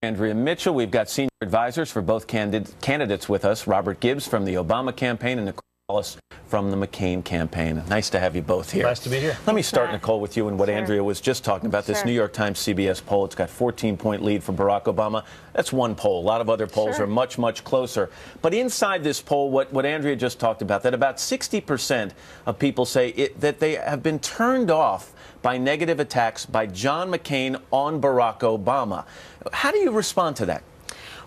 Andrea Mitchell. We've got senior advisors for both candidates with us, Robert Gibbs from the Obama campaign and Nicole Wallace from the McCain campaign. Nice to have you both here. Nice to be here. Let me start, Nicole, with you and what Andrea was just talking about, this New York Times CBS poll. It's got 14-point lead for Barack Obama. That's one poll. A lot of other polls are much, much closer. But inside this poll, what Andrea just talked about, that about 60% of people say that they have been turned off by negative attacks by John McCain on Barack Obama. How do you respond to that?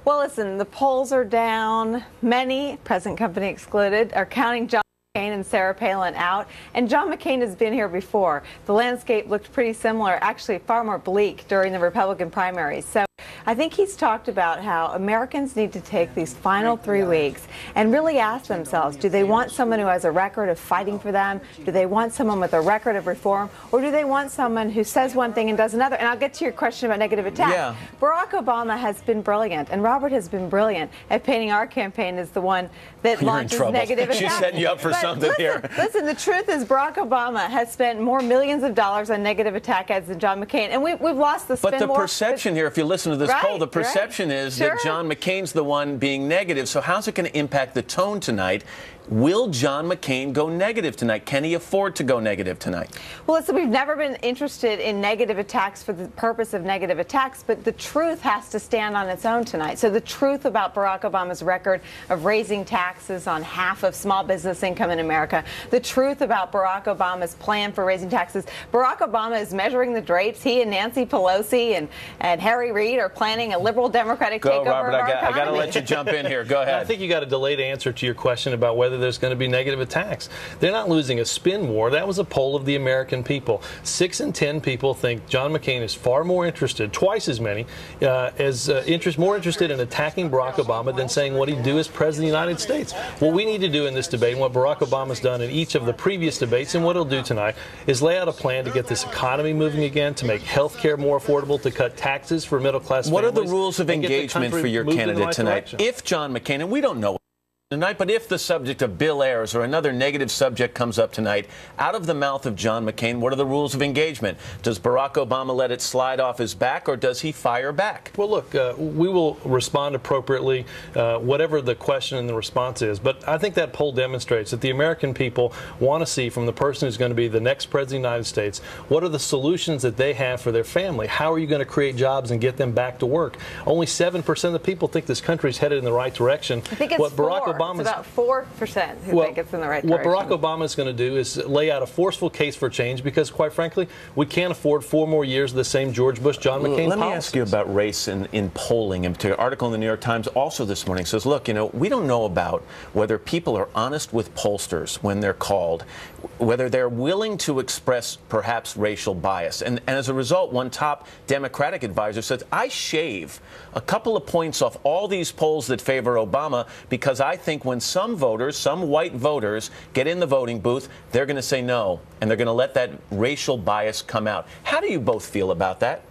Well, listen, the polls are down. Many, present company excluded, are counting John McCain and Sarah Palin out. And John McCain has been here before. The landscape looked pretty similar, actually far more bleak during the Republican primaries. So I think he's talked about how Americans need to take these final 3 weeks and really ask themselves, do they want someone who has a record of fighting for them? Do they want someone with a record of reform? Or do they want someone who says one thing and does another? And I'll get to your question about negative attack. Yeah. Barack Obama has been brilliant, and Robert has been brilliant at painting our campaign as the one that launches negative attack. She's setting you up for something here. Listen, the truth is Barack Obama has spent more millions of dollars on negative attack ads than John McCain. And we've lost the spin But the war. perception here, if you listen to this poll, the perception is that John McCain's the one being negative. So how's it going to impact the tone tonight? Will John McCain go negative tonight? Can he afford to go negative tonight? Well, listen, we've never been interested in negative attacks for the purpose of negative attacks, but the truth has to stand on its own tonight. So the truth about Barack Obama's record of raising taxes on half of small business income in America, the truth about Barack Obama's plan for raising taxes. Barack Obama is measuring the drapes. He and Nancy Pelosi and Harry Reid are planning a liberal Democratic takeover Robert, of our economy. I got to let you jump in here. Go ahead. I think you got a delayed answer to your question about whether there's going to be negative attacks. They're not losing a spin war. That was a poll of the American people. 6 in 10 people think John McCain is far more interested, twice as many, more interested in attacking Barack Obama than saying what he'd do as president of the United States. What we need to do in this debate, and what Barack Obama's done in each of the previous debates, and what he'll do tonight, is lay out a plan to get this economy moving again, to make health care more affordable, to cut taxes for middle-class families. What are the rules of engagement for your candidate tonight? If John McCain, and we don't know tonight, but if the subject of Bill Ayers or another negative subject comes up tonight, out of the mouth of John McCain, what are the rules of engagement? Does Barack Obama let it slide off his back, or does he fire back? Well, look, we will respond appropriately, whatever the question and the response is. But I think that poll demonstrates that the American people want to see from the person who's going to be the next president of the United States, what are the solutions that they have for their family? How are you going to create jobs and get them back to work? Only 7% of the people think this country is headed in the right direction. I think it's it's about 4% who think it's in the right direction. What Barack Obama is going to do is lay out a forceful case for change, because, quite frankly, we can't afford 4 more years of the same George Bush, John McCain Let me ask you about race in polling. In particular, article in the New York Times also this morning says, look, you know, we don't know about whether people are honest with pollsters when they're called, whether they're willing to express perhaps racial bias. And as a result, one top Democratic advisor says, I shave a couple of points off all these polls that favor Obama, because I think when some voters, some white voters, get in the voting booth, they're going to say no, and they're going to let that racial bias come out. How do you both feel about that?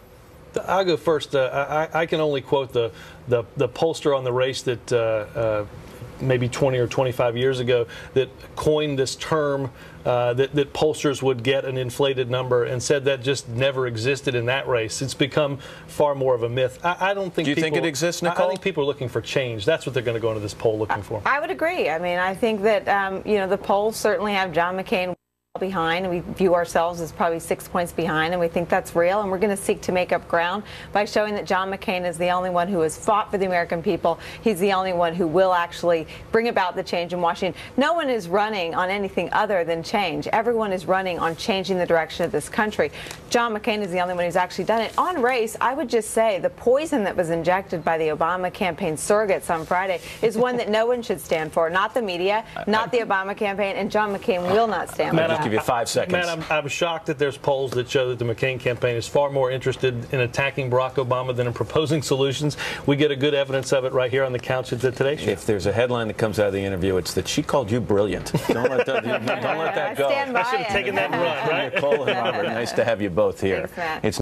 I'll go first. I can only quote the pollster on the race that maybe 20 or 25 years ago that coined this term that pollsters would get an inflated number, and said that just never existed in that race. It's become far more of a myth. I don't think. Do you think it exists, Nicole? I think people are looking for change. That's what they're going to go into this poll looking for. I would agree. I mean, I think that you know, the polls certainly have John McCain behind, and we view ourselves as probably 6 points behind, and we think that's real, and we're going to seek to make up ground by showing that John McCain is the only one who has fought for the American people. He's the only one who will actually bring about the change in Washington. No one is running on anything other than change. Everyone is running on changing the direction of this country. John McCain is the only one who's actually done it. On race, I would just say the poison that was injected by the Obama campaign surrogates on Friday is one that no one should stand for, not the media, not the Obama campaign, and John McCain will not stand for that. I'll give you 5 seconds. Man, I'm shocked that there's polls that show that the McCain campaign is far more interested in attacking Barack Obama than in proposing solutions. We get a good evidence of it right here on the couch at the Today Show. If there's a headline that comes out of the interview, it's that she called you brilliant. Don't let that, don't let that go. I stand by I should have taken that run, right? Nicole and Robert, nice to have you both here. Thanks, Matt. It's